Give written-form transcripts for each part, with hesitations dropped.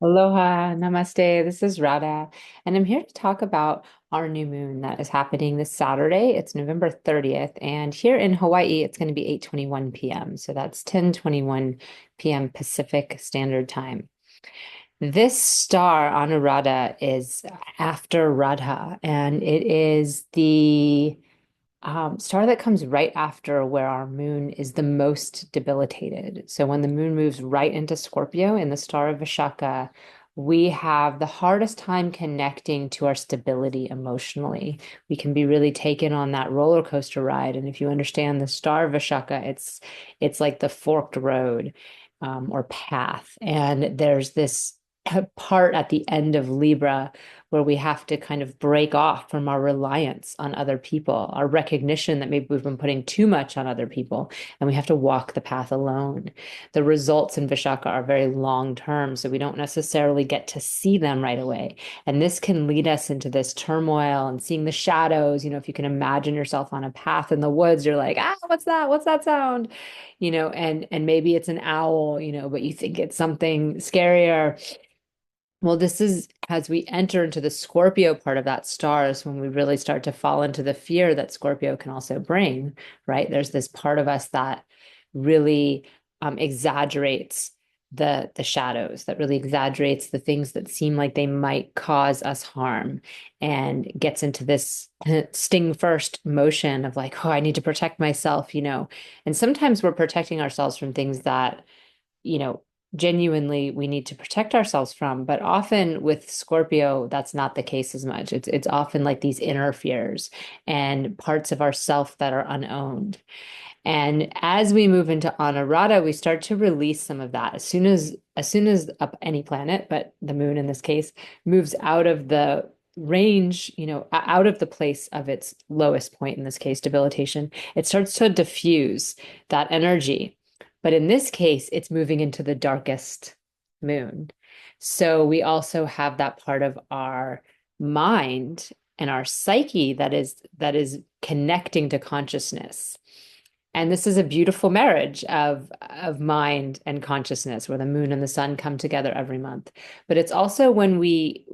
Aloha, namaste. This is Radha, and I'm here to talk about our new moon that is happening this Saturday. It's November 30th, and here in Hawaii, it's going to be 8:21 p.m. So that's 10:21 p.m. Pacific Standard Time. This star, Anuradha, is after Radha, and it is the star that comes right after where our moon is the most debilitated. So when the moon moves right into Scorpio in the star of Vishaka, we have the hardest time connecting to our stability emotionally. We can be really taken on that roller coaster ride. And if you understand the star of Vishaka, it's like the forked road or path. And there's this part at the end of Libra where we have to kind of break off from our reliance on other people, our recognition that maybe we've been putting too much on other people, and we have to walk the path alone. The results in Vishaka are very long term, so we don't necessarily get to see them right away. And this can lead us into this turmoil and seeing the shadows. If you can imagine yourself on a path in the woods, you're like, what's that? What's that sound? And maybe it's an owl, but you think it's something scarier. Well, this is as we enter into the Scorpio part of that star is when we really start to fall into the fear that Scorpio can also bring, right? There's this part of us that really exaggerates the shadows, that really exaggerates the things that seem like they might cause us harm, and gets into this sting first motion of like, oh, I need to protect myself. And sometimes we're protecting ourselves from things that you know, genuinely we need to protect ourselves from. But often with Scorpio, that's not the case as much. It's often like these inner fears and parts of ourself that are unowned. And as we move into Anurata, we start to release some of that. As soon as any planet, but the moon in this case, moves out of the range, out of the place of its lowest point, in this case, debilitation, it starts to diffuse that energy. But in this case, it's moving into the darkest moon. So we also have that part of our mind and our psyche that is connecting to consciousness. And this is a beautiful marriage of mind and consciousness, where the moon and the sun come together every month. But it's also when we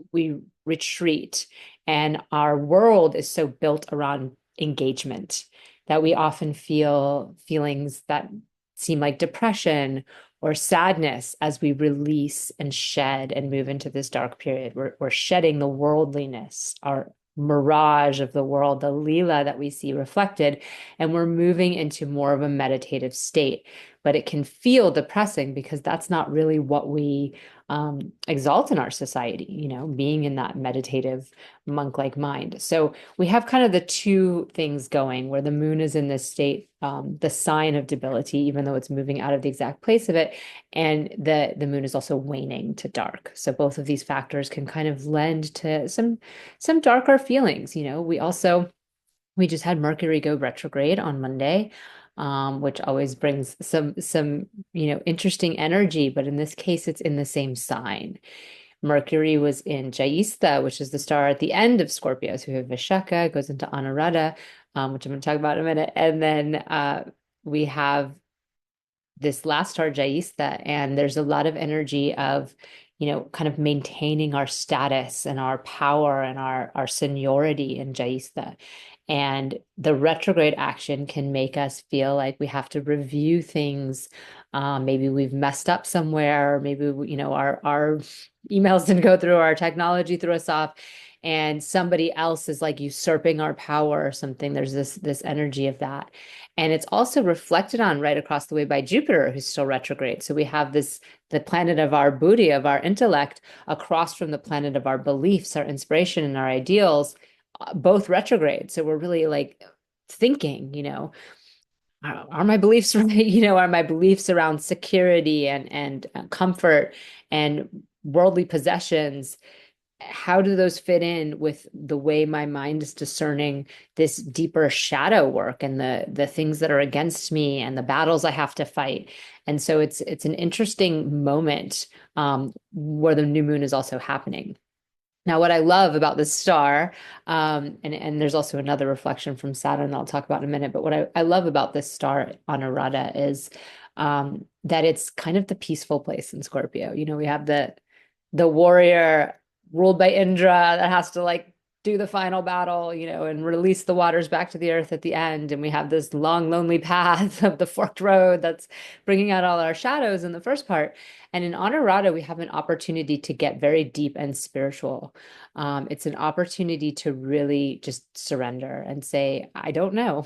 retreat, and our world is so built around engagement that we often feel feelings that seem like depression or sadness as we release and shed and move into this dark period. We're shedding the worldliness, our mirage of the world, the Leela that we see reflected, and we're moving into more of a meditative state. But it can feel depressing because that's not really what we exalt in our society, being in that meditative monk-like mind. So we have kind of the two things going where the moon is in this state, the sign of debility, even though it's moving out of the exact place of it, and the moon is also waning to dark. So both of these factors can kind of lend to some darker feelings. We just had Mercury go retrograde on Monday, which always brings some interesting energy. But in this case, it's in the same sign. Mercury was in Jayista, which is the star at the end of Scorpio. So we have Vishaka, goes into Anuradha, which I'm going to talk about in a minute. And then we have this last star, Jayista, and there's a lot of energy of, kind of maintaining our status and our power and our seniority in Jayista. And the retrograde action can make us feel like we have to review things. Maybe we've messed up somewhere. Maybe our emails didn't go through, our technology threw us off, and somebody else is like usurping our power or something. There's this energy of that. And it's also reflected on right across the way by Jupiter, who's still retrograde. So we have the planet of our buddhi, of our intellect, across from the planet of our beliefs, our inspiration, and our ideals, both retrograde. So we're really like thinking, are my beliefs right? Are my beliefs around security and comfort and worldly possessions, how do those fit in with the way my mind is discerning this deeper shadow work and the things that are against me and the battles I have to fight? And so it's an interesting moment where the new moon is also happening. Now, what I love about this star, and there's also another reflection from Saturn that I'll talk about in a minute, but what I love about this star on Anuradha is that it's kind of the peaceful place in Scorpio. We have the warrior ruled by Indra that has to like do the final battle, and release the waters back to the earth at the end. And we have this long, lonely path of the forked road that's bringing out all our shadows in the first part. And in Anuradha, we have an opportunity to get very deep and spiritual. It's an opportunity to really just surrender and say, I don't know.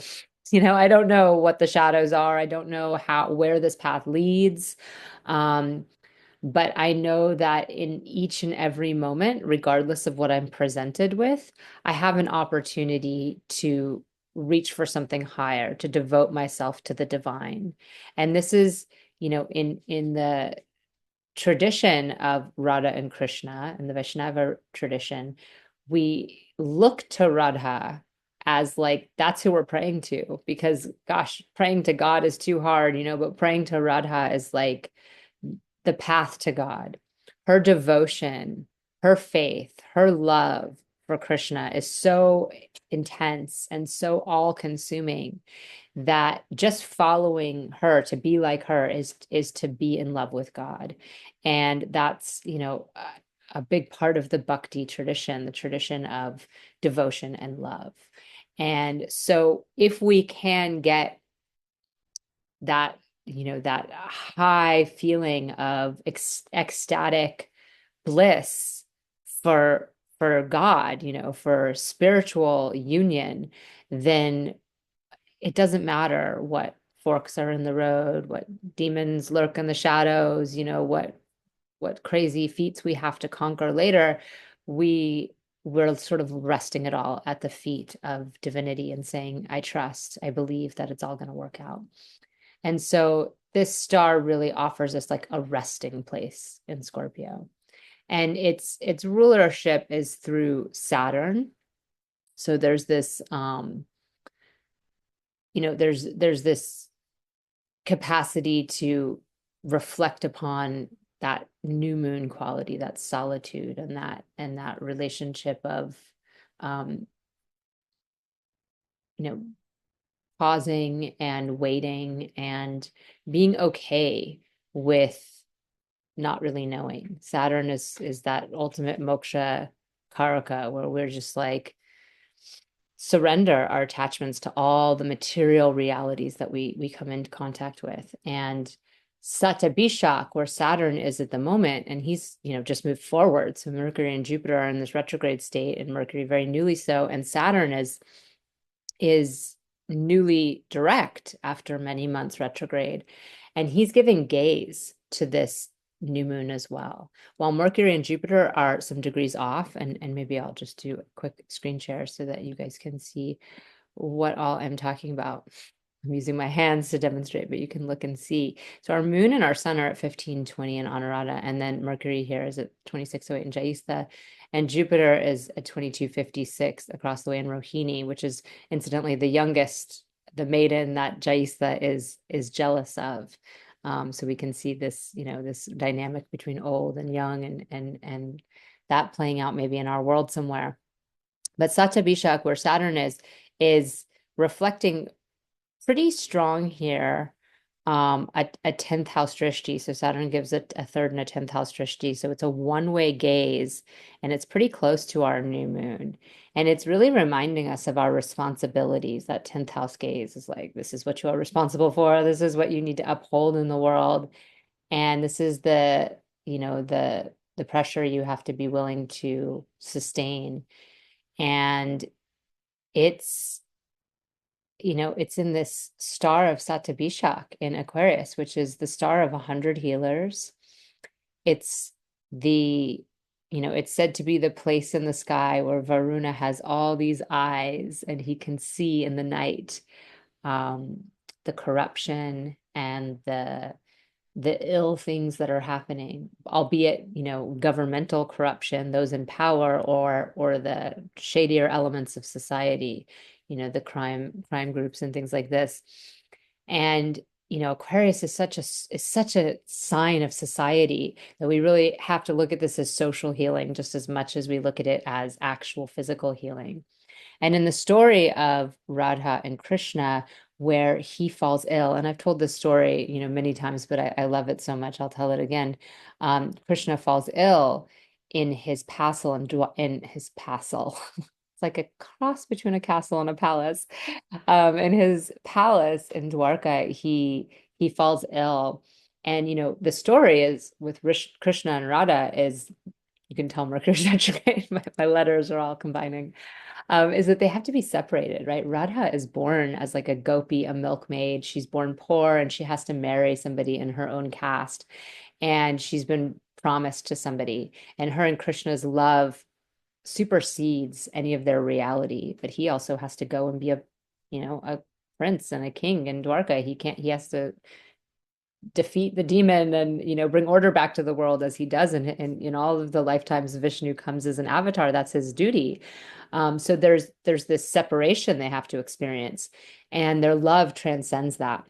I don't know what the shadows are. I don't know where this path leads. Um, but I know that in each and every moment, regardless of what I'm presented with, I have an opportunity to reach for something higher, to devote myself to the divine. And this is, in the tradition of Radha and Krishna, in the Vaishnava tradition, we look to Radha as like that's who we're praying to, because gosh, praying to God is too hard, but praying to Radha is like the path to God. Her devotion, her faith, her love for Krishna is so intense and so all-consuming that just following her, to be like her, is to be in love with God. And that's, a big part of the bhakti tradition, the tradition of devotion and love. And so if we can get that, that high feeling of ecstatic bliss for God, for spiritual union, then it doesn't matter what forks are in the road, what demons lurk in the shadows, what crazy feats we have to conquer later. We're sort of resting it all at the feet of divinity and saying, I trust, I believe that it's all going to work out. And so this star really offers us like a resting place in Scorpio. And its rulership is through Saturn. So there's this there's this capacity to reflect upon that new moon quality, that solitude, and that relationship of um, you know, pausing and waiting and being okay with not really knowing. Saturn is that ultimate moksha karaka, where we're just like surrender our attachments to all the material realities that we come into contact with. And Satyabhishak, where Saturn is at the moment, and he's just moved forward. So Mercury and Jupiter are in this retrograde state, and Mercury very newly so, and Saturn is newly direct after many months retrograde. And he's giving gaze to this new moon as well. While Mercury and Jupiter are some degrees off, and maybe I'll just do a quick screen share so that you guys can see what all I'm talking about. I'm using my hands to demonstrate, but you can look and see. So our moon and our sun are at 1520 in Anuradha, and then Mercury here is at 2608 in Jaistha, and Jupiter is at 2256 across the way in Rohini, which is incidentally the youngest, the maiden that Jaistha is jealous of. So we can see this, this dynamic between old and young, and that playing out maybe in our world somewhere. But Satyabhishak, where Saturn is reflecting pretty strong here. A 10th house drishti. So Saturn gives it a third and a 10th house drishti. So it's a one-way gaze, and it's pretty close to our new moon. And it's really reminding us of our responsibilities. That 10th house gaze is like, this is what you are responsible for. This is what you need to uphold in the world. And this is the pressure you have to be willing to sustain. And it's it's in this star of Satyabhishak in Aquarius, which is the star of 100 healers. It's it's said to be the place in the sky where Varuna has all these eyes and he can see in the night the corruption and the ill things that are happening, albeit, governmental corruption, those in power, or the shadier elements of society, the crime groups and things like this. And, Aquarius is such a sign of society that we really have to look at this as social healing just as much as we look at it as actual physical healing. And in the story of Radha and Krishna, where he falls ill. And I've told this story, many times, but I love it so much. I'll tell it again. Krishna falls ill in his castle and in his castle. It's like a cross between a castle and a palace. In his palace in Dwarka, he falls ill. And the story is with Krishna and Radha is you can tell Mercury's retrograde. My letters are all combining. Is that they have to be separated, right? Radha is born as like a gopi, a milkmaid. She's born poor and she has to marry somebody in her own caste. And she's been promised to somebody. And her and Krishna's love supersedes any of their reality. But he also has to go and be a prince and a king in Dwarka. He has to defeat the demon and bring order back to the world as he does and in all of the lifetimes Vishnu comes as an avatar. That's his duty. So there's this separation they have to experience, and their love transcends that.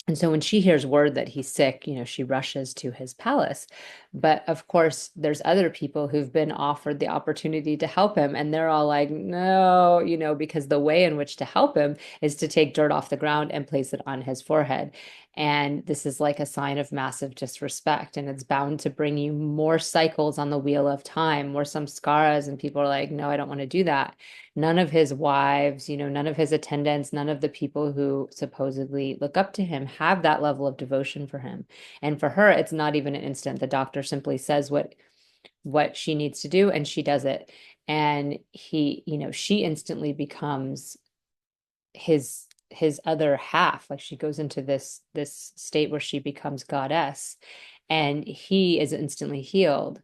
And so when she hears word that he's sick, she rushes to his palace. But of course, there's other people who've been offered the opportunity to help him. And they're all like, no, because the way in which to help him is to take dirt off the ground and place it on his forehead. And this is like a sign of massive disrespect. And it's bound to bring you more cycles on the wheel of time, more samskaras. And people are like, no, I don't want to do that. None of his wives, none of his attendants, none of the people who supposedly look up to him have that level of devotion for him. And for her, it's not even an instant. The doctor simply says what she needs to do, and she does it. And she instantly becomes his other half. Like she goes into this state where she becomes goddess, and he is instantly healed.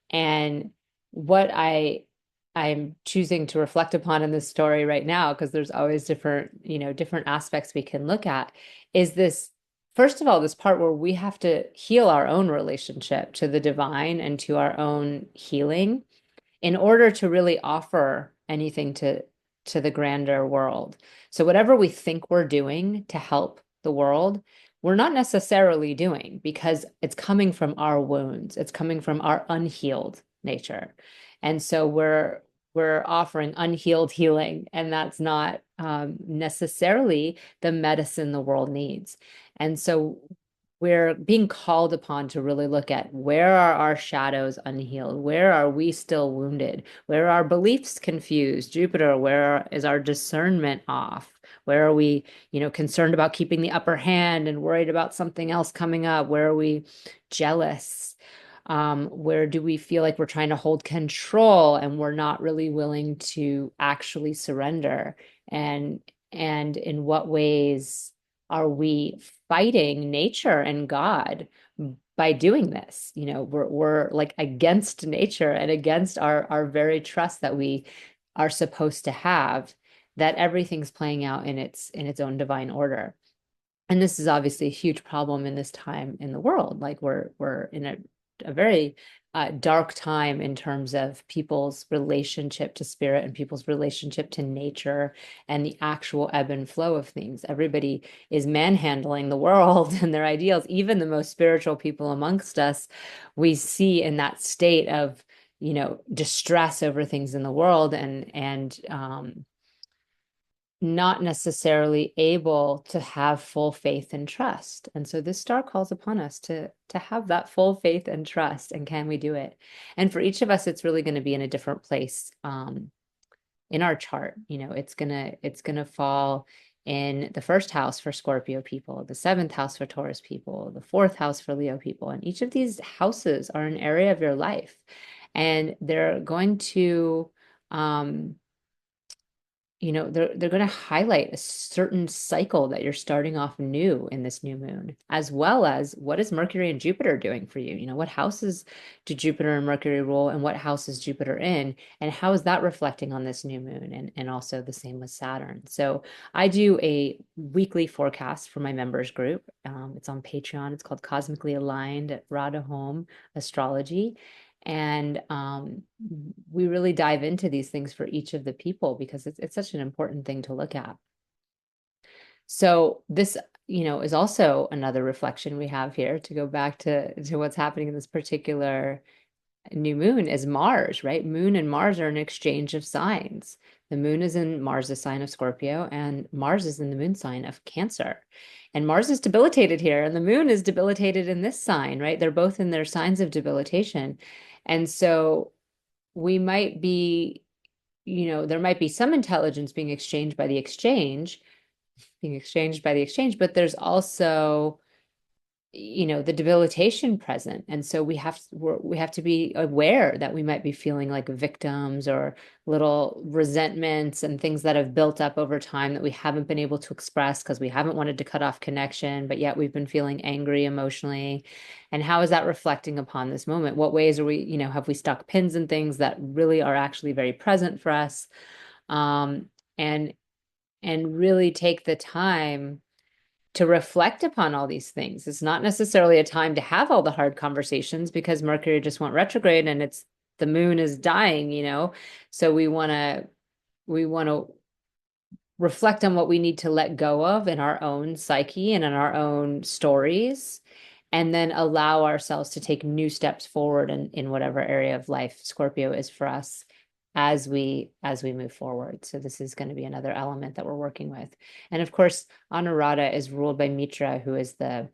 And what I'm choosing to reflect upon in this story right now, because there's always different aspects we can look at, is this, first of all, this part where we have to heal our own relationship to the divine and to our own healing in order to really offer anything to the grander world. So whatever we think we're doing to help the world, we're not necessarily doing, because it's coming from our wounds. It's coming from our unhealed nature. And so we're offering unhealed healing, and that's not necessarily the medicine the world needs. And so we're being called upon to really look at, where are our shadows unhealed? Where are we still wounded? Where are our beliefs confused? Jupiter, where is our discernment off? Where are we, concerned about keeping the upper hand and worried about something else coming up? Where are we jealous? Where do we feel like we're trying to hold control and we're not really willing to actually surrender? And in what ways are we fighting nature and God by doing this? We're like against nature and against our very trust that we are supposed to have, that everything's playing out in its own divine order. And this is obviously a huge problem in this time in the world. Like we're in a very dark time in terms of people's relationship to spirit and people's relationship to nature and the actual ebb and flow of things. Everybody is manhandling the world and their ideals. Even the most spiritual people amongst us, we see in that state of, distress over things in the world and not necessarily able to have full faith and trust. And so this star calls upon us to have that full faith and trust. And can we do it? And for each of us, it's really going to be in a different place in our chart. It's gonna fall in the first house for Scorpio people, the seventh house for Taurus people, the fourth house for Leo people. And each of these houses are an area of your life, and they're going to they're going to highlight a certain cycle that you're starting off new in this new moon, as well as what is Mercury and Jupiter doing for you? What houses do Jupiter and Mercury rule, and what house is Jupiter in, and how is that reflecting on this new moon? And also the same with Saturn. So I do a weekly forecast for my members group. It's on Patreon. It's called Cosmically Aligned at Radha Home Astrology. And we really dive into these things for each of the people, because it's such an important thing to look at. So this, is also another reflection we have here, to go back to what's happening in this particular new moon, is Mars, right? Moon and Mars are an exchange of signs. The moon is in Mars' sign of Scorpio, and Mars is in the moon sign of Cancer. And Mars is debilitated here, and the moon is debilitated in this sign, right? They're both in their signs of debilitation. And so we might be, there might be some intelligence being exchanged by the exchange, but there's also the debilitation present. And so we have to be aware that we might be feeling like victims or little resentments and things that have built up over time that we haven't been able to express because we haven't wanted to cut off connection, but yet we've been feeling angry emotionally. And how is that reflecting upon this moment? What ways are we, have we stuck pins in things that really are actually very present for us? And really take the time to reflect upon all these things. It's not necessarily a time to have all the hard conversations because Mercury just went retrograde and the moon is dying. So we want to reflect on what we need to let go of in our own psyche and in our own stories, and then allow ourselves to take new steps forward in whatever area of life Scorpio is for us as we move forward. So this is going to be another element that we're working with. And of course, Anuradha is ruled by Mitra, who is the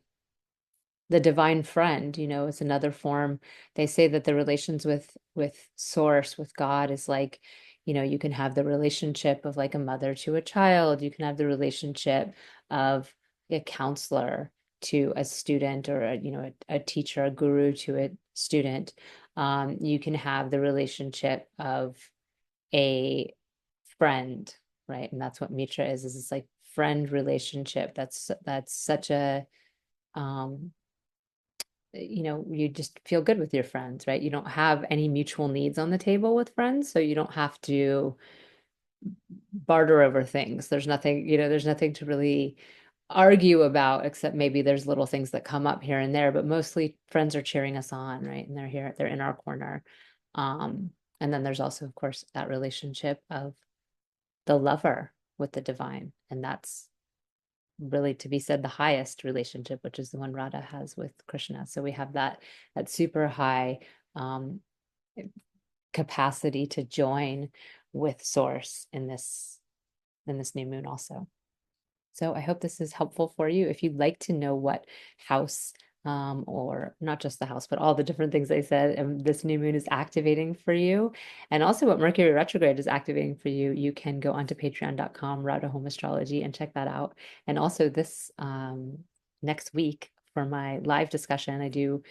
divine friend. It's another form. They say that the relations with source, with God, is like, you can have the relationship of like a mother to a child. You can have the relationship of a counselor to a student, or a teacher, a guru to a student. You can have the relationship of a friend, right? And that's what Mitra is it's like friend relationship. That's such a you just feel good with your friends, right? You don't have any mutual needs on the table with friends, so you don't have to barter over things. There's nothing to really argue about, except maybe there's little things that come up here and there, but mostly friends are cheering us on, right? And they're in our corner. And then there's also, of course, that relationship of the lover with the divine. And that's really, to be said, the highest relationship, which is the one Radha has with Krishna. So we have that super high capacity to join with source in this new moon also. So I hope this is helpful for you. If you'd like to know what house, or not just the house, but all the different things I said, this new moon is activating for you, and also what Mercury retrograde is activating for you, you can go onto patreon.com, Radha Home Astrology, and check that out. And also this next week for my live discussion, I do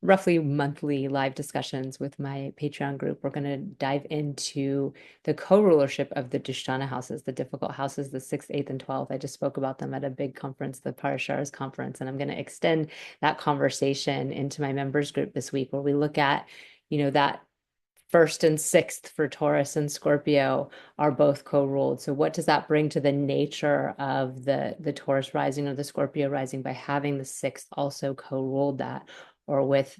roughly monthly live discussions with my Patreon group. We're going to dive into the co-rulership of the Dushtana houses, the difficult houses, the 6th, 8th, and 12th. I just spoke about them at a big conference, the Parasharas conference, and I'm going to extend that conversation into my members group this week, where we look at, that 1st and 6th for Taurus and Scorpio are both co-ruled. So what does that bring to the nature of the Taurus rising or the Scorpio rising by having the 6th also co-ruled that? Or with,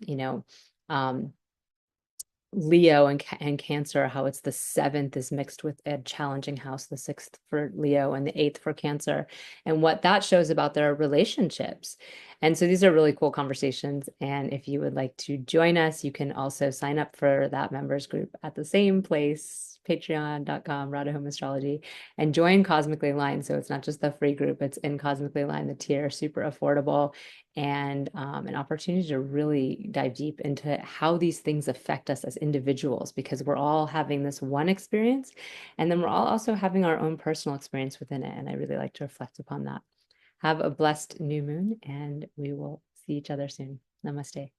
Leo and Cancer, how it's the 7th is mixed with a challenging house, the 6th for Leo and the 8th for Cancer, and what that shows about their relationships. And so these are really cool conversations. And if you would like to join us, you can also sign up for that members group at the same place, patreon.com, Radha Home Astrology, and join Cosmically Aligned. So it's not just the free group, it's in Cosmically Aligned, the tier, super affordable, and an opportunity to really dive deep into how these things affect us as individuals, because we're all having this one experience, and then we're all also having our own personal experience within it. And I really like to reflect upon that. Have a blessed new moon, and we will see each other soon. Namaste.